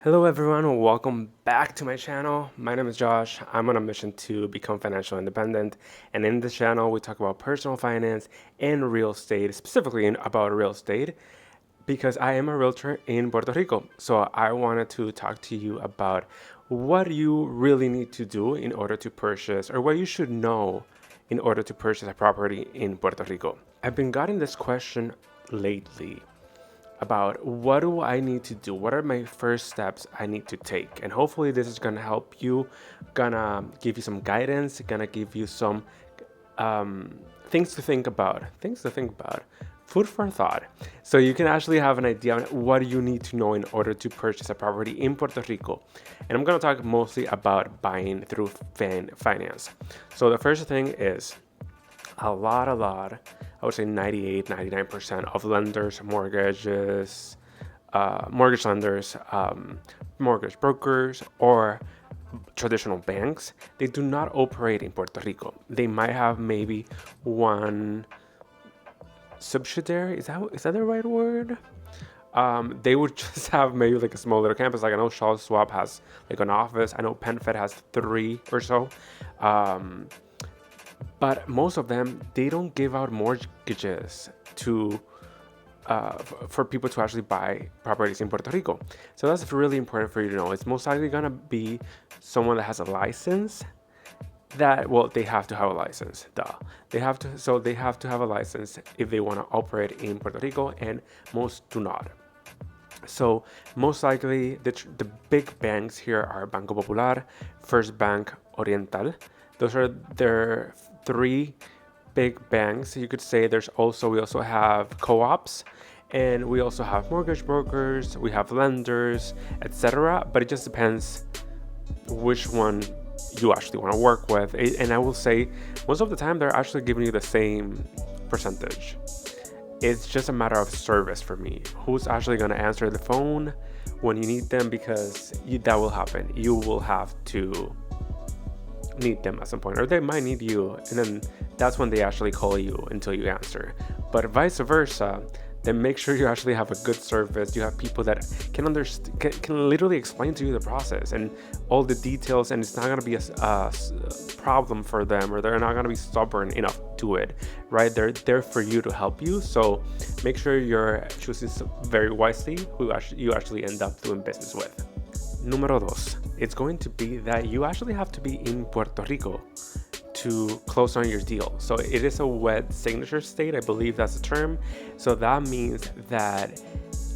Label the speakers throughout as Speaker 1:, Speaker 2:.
Speaker 1: Hello everyone, welcome back to my channel. My name is Josh. I'm on a mission to become financially independent, and in this channel we talk about personal finance and real estate, specifically about real estate because I am a realtor in Puerto Rico. So I wanted to talk to you about what you really need to do in order to purchase, or what you should know in order to purchase a property in Puerto Rico. I've been getting this question lately about what do I need to do? What are my first steps I need to take? And hopefully this is gonna help you, gonna give you some guidance, gonna give you some things to think about, food for thought. So you can actually have an idea on what you need to know in order to purchase a property in Puerto Rico. And I'm gonna talk mostly about buying through finance. So the first thing is a lot, I would say 98, 99% of lenders, mortgage lenders, mortgage brokers, or traditional banks, they do not operate in Puerto Rico. They might have maybe one subsidiary. Is that the right word? They would just have maybe like a small little campus. Like I know Charles Schwab has like an office. I know PenFed has 3 or so. But most of them, they don't give out mortgages to for people to actually buy properties in Puerto Rico. So that's really important for you to know. It's most likely gonna be someone that has a license. They have to have a license. They have to have a license if they want to operate in Puerto Rico, and most do not. So most likely the big banks here are Banco Popular, First Bank, Oriental. Those are their 3 big banks. You could say we also have co-ops, and we also have mortgage brokers, we have lenders, etc. But it just depends which one you actually want to work with. And I will say most of the time they're actually giving you the same percentage. It's just a matter of service for me. Who's actually going to answer the phone when you need them? Because that will happen. You will have to need them at some point, or they might need you, and then that's when they actually call you until you answer. But vice versa, then make sure you actually have a good service. You have people that can literally explain to you the process and all the details, and it's not going to be a problem for them, or they're not going to be stubborn enough to it, right? They're there for you to help you. So make sure you're choosing very wisely who you actually end up doing business with. Número 2, it's going to be that you actually have to be in Puerto Rico to close on your deal. So it is a wet signature state, I believe that's the term. So that means that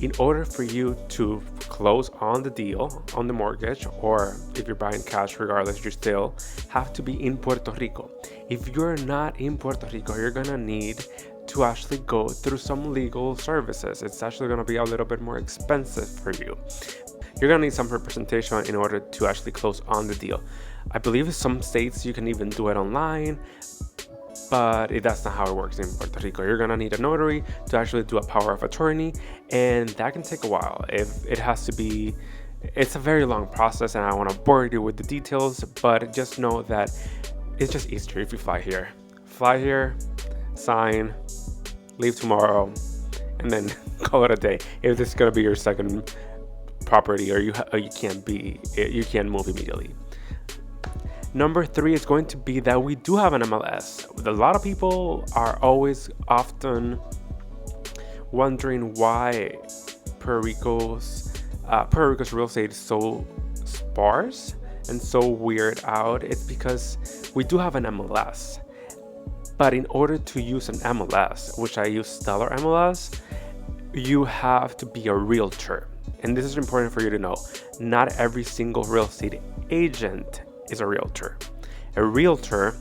Speaker 1: in order for you to close on the deal, on the mortgage, or if you're buying cash, regardless, you still have to be in Puerto Rico. If you're not in Puerto Rico, you're gonna need to actually go through some legal services. It's actually gonna be a little bit more expensive for you. You're gonna need some representation in order to actually close on the deal. I believe in some states you can even do it online, but that's not how it works in Puerto Rico. You're gonna need a notary to actually do a power of attorney, and that can take a while. It's a very long process, and I don't want to bore you with the details, but just know that it's just easier if you fly here. Fly here, sign, leave tomorrow, and then call it a day. If this is gonna be your second property, or you can't move immediately. Number 3 is going to be that we do have an MLS. A lot of people are often wondering why Puerto Rico's real estate is so sparse and so weird out. It's because we do have an MLS, but in order to use an MLS, which I use Stellar MLS, you have to be a realtor. And this is important for you to know. Not every single real estate agent is a realtor. A realtor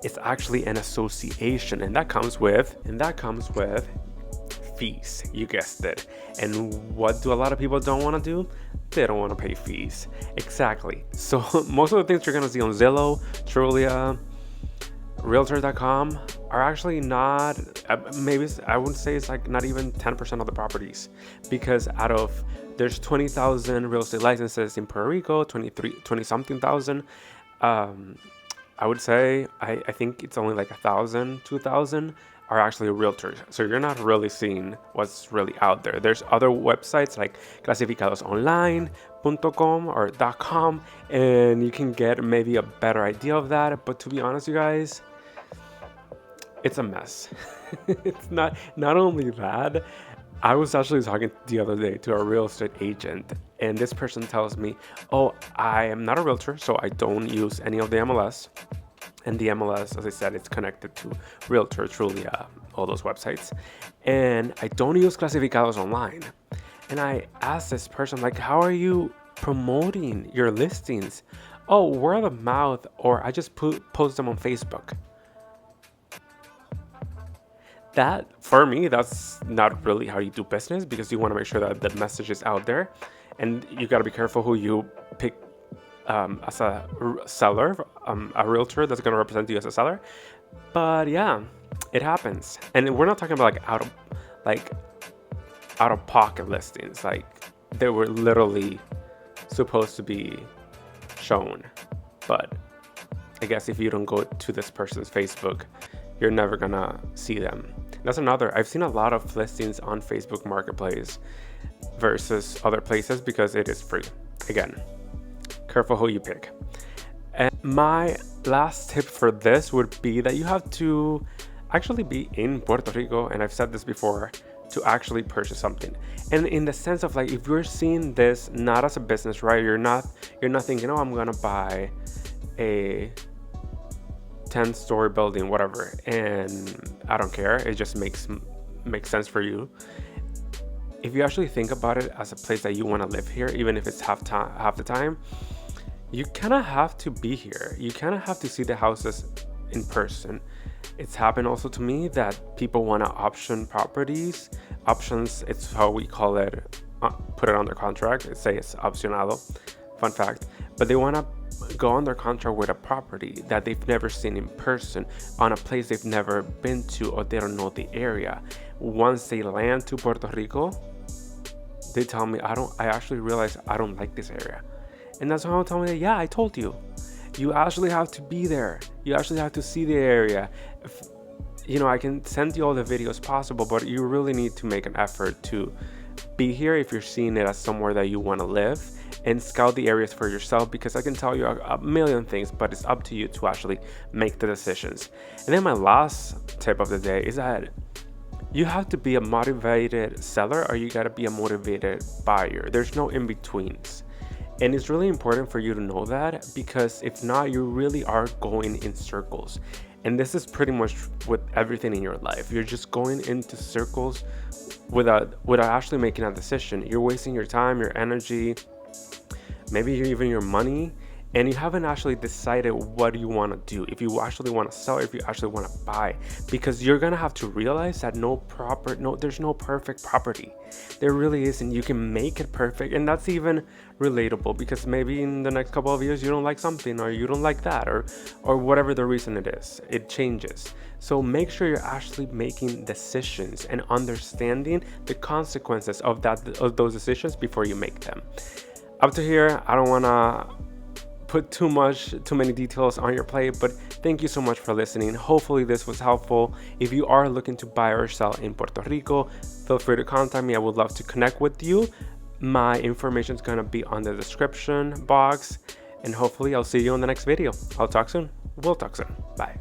Speaker 1: is actually an association, and that comes with fees. You guessed it. And what do a lot of people don't want to do? They don't want to pay fees. Exactly. So most of the things you're going to see on Zillow, Trulia, Realtor.com are actually not, maybe I would say it's like not even 10% of the properties, because there's 20,000 real estate licenses in Puerto Rico, 20 something thousand. I would say, I think it's only like 1,000, 2,000 are actually realtors. So you're not really seeing what's really out there. There's other websites like clasificadosonline.com or .com, and you can get maybe a better idea of that. But to be honest, you guys, it's a mess. It's not only that. I was actually talking the other day to a real estate agent, and this person tells me, "Oh, I am not a realtor, so I don't use any of the MLS." And the MLS, as I said, it's connected to Realtor, Trulia, all those websites. And I don't use clasificados online. And I asked this person, like, how are you promoting your listings? Oh, word of mouth, or I just post them on Facebook. That, for me, that's not really how you do business, because you want to make sure that the message is out there. And you got to be careful who you pick as a seller, a realtor that's going to represent you as a seller. But yeah, it happens. And we're not talking about like out of pocket listings. Like, they were literally supposed to be shown. But I guess if you don't go to this person's Facebook, you're never gonna see them. That's another. I've seen a lot of listings on Facebook Marketplace versus other places because it is free. Again, careful who you pick. And my last tip for this would be that you have to actually be in Puerto Rico, and I've said this before, to actually purchase something. And in the sense of, like, if you're seeing this not as a business, right? You're not thinking, oh, I'm gonna buy a 10-story building, whatever, and I don't care. It just makes sense for you. If you actually think about it as a place that you want to live here, even if it's half the time, you kind of have to be here. You kind of have to see the houses in person. It's happened also to me that people want to option properties. Options, it's how we call it, put it on their contract. It says it's opcionado, fun fact. But they want to go on their contract with a property that they've never seen in person, on a place they've never been to, or they don't know the area. Once they land to Puerto Rico, they tell me, I actually realize I don't like this area. And that's how they tell me that, yeah, I told you. You actually have to be there. You actually have to see the area. I can send you all the videos possible, but you really need to make an effort to be here if you're seeing it as somewhere that you want to live, and scout the areas for yourself, because I can tell you a million things, but it's up to you to actually make the decisions. And then my last tip of the day is that you have to be a motivated seller, or you got to be a motivated buyer. There's no in-betweens. And it's really important for you to know that, because if not, you really are going in circles. And this is pretty much with everything in your life. You're just going into circles without actually making a decision. You're wasting your time, your energy, maybe even your money, and you haven't actually decided what you want to do, if you actually want to sell, if you actually want to buy, because you're gonna have to realize that there's no perfect property. There really isn't. You can make it perfect, and that's even relatable, because maybe in the next couple of years you don't like something, or you don't like that, or whatever the reason it is, it changes. So make sure you're actually making decisions and understanding the consequences of those decisions before you make them. Up to here, I don't want to put too many details on your plate, but thank you so much for listening. Hopefully this was helpful. If you are looking to buy or sell in Puerto Rico, feel free to contact me. I would love to connect with you. My information is going to be on the description box, and hopefully I'll see you on the next video. We'll talk soon. Bye.